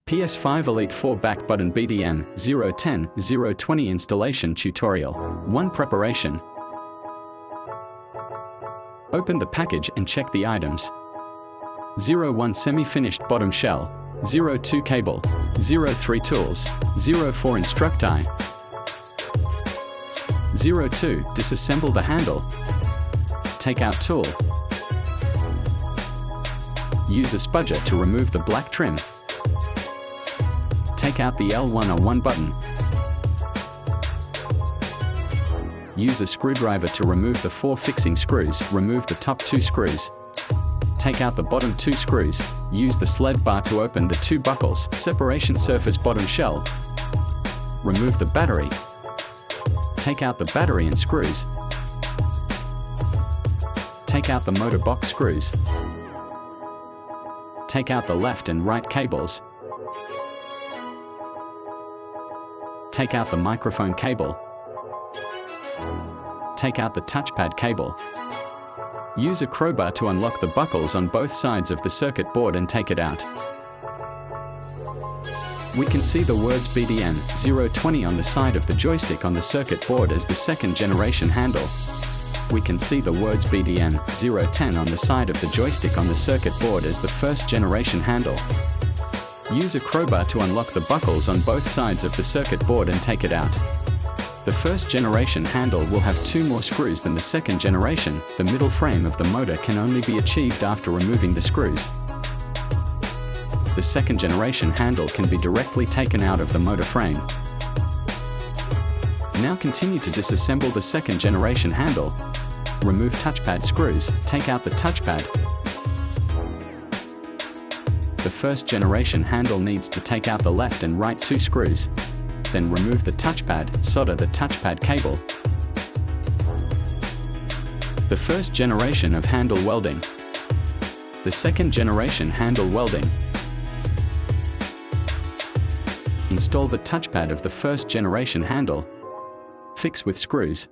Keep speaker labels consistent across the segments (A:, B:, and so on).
A: PS5 Elite 4 back button BDM-010 020 installation tutorial. 1 Preparation. Open the package and check the items. 01 semi-finished bottom shell, 02 cable, 03 tools, 04 instructi, 02 disassemble the handle, take out tool, use a spudger to remove the black trim, take out the L101 button, use a screwdriver to remove the 4 fixing screws, remove the top 2 screws, take out the bottom 2 screws, use the sled bar to open the 2 buckles, separation surface bottom shell, remove the battery, take out the battery and screws, take out the motor box screws, take out the left and right cables, take out the microphone cable, take out the touchpad cable. Use a crowbar to unlock the buckles on both sides of the circuit board and take it out. We can see the words BDM-020 on the side of the joystick on the circuit board as the second generation handle. We can see the words BDM-010 on the side of the joystick on the circuit board as the first generation handle. Use a crowbar to unlock the buckles on both sides of the circuit board and take it out. The first generation handle will have 2 more screws than the second generation. The middle frame of the motor can only be achieved after removing the screws. The second generation handle can be directly taken out of the motor frame. Now continue to disassemble the second generation handle. Remove touchpad screws, take out the touchpad. The first generation handle needs to take out the left and right 2 screws. Then remove the touchpad, solder the touchpad cable. The first generation of handle welding. The second generation handle welding. Install the touchpad of the first generation handle. Fix with screws.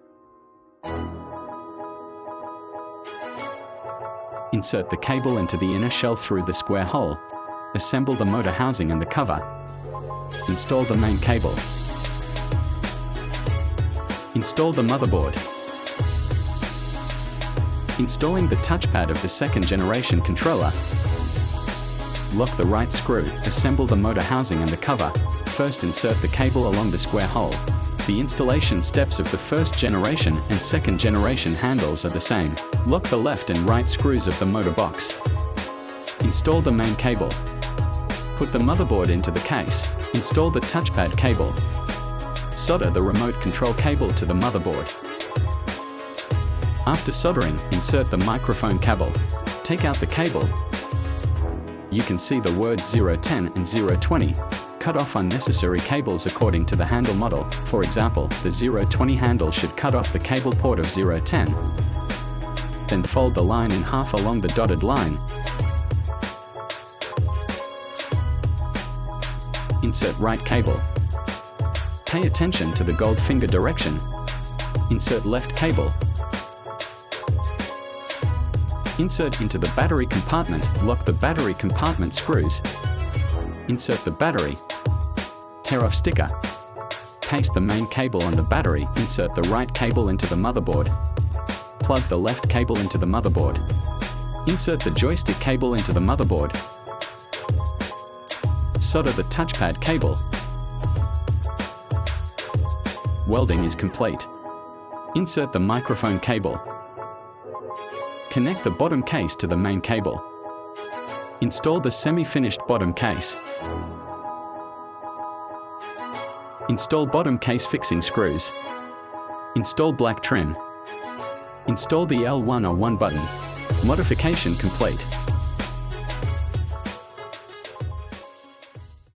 A: Insert the cable into the inner shell through the square hole. Assemble the motor housing and the cover. Install the main cable. Install the motherboard. Installing the touchpad of the second generation controller. Lock the right screw. Assemble the motor housing and the cover. First insert the cable along the square hole. The installation steps of the first generation and second generation handles are the same. Lock the left and right screws of the motor box. Install the main cable. Put the motherboard into the case. Install the touchpad cable. Solder the remote control cable to the motherboard. After soldering, insert the microphone cable. Take out the cable. You can see the words 010 and 020. Cut off unnecessary cables according to the handle model. For example, the 020 handle should cut off the cable port of 010. Then fold the line in half along the dotted line. Insert right cable. Pay attention to the gold finger direction. Insert left cable. Insert into the battery compartment. Lock the battery compartment screws. Insert the battery. Tear off sticker. Paste the main cable on the battery. Insert the right cable into the motherboard. Plug the left cable into the motherboard. Insert the joystick cable into the motherboard. Solder the touchpad cable. Welding is complete. Insert the microphone cable. Connect the bottom case to the main cable. Install the semi-finished bottom case. Install bottom case fixing screws. Install black trim. Install the L101 button. Modification complete.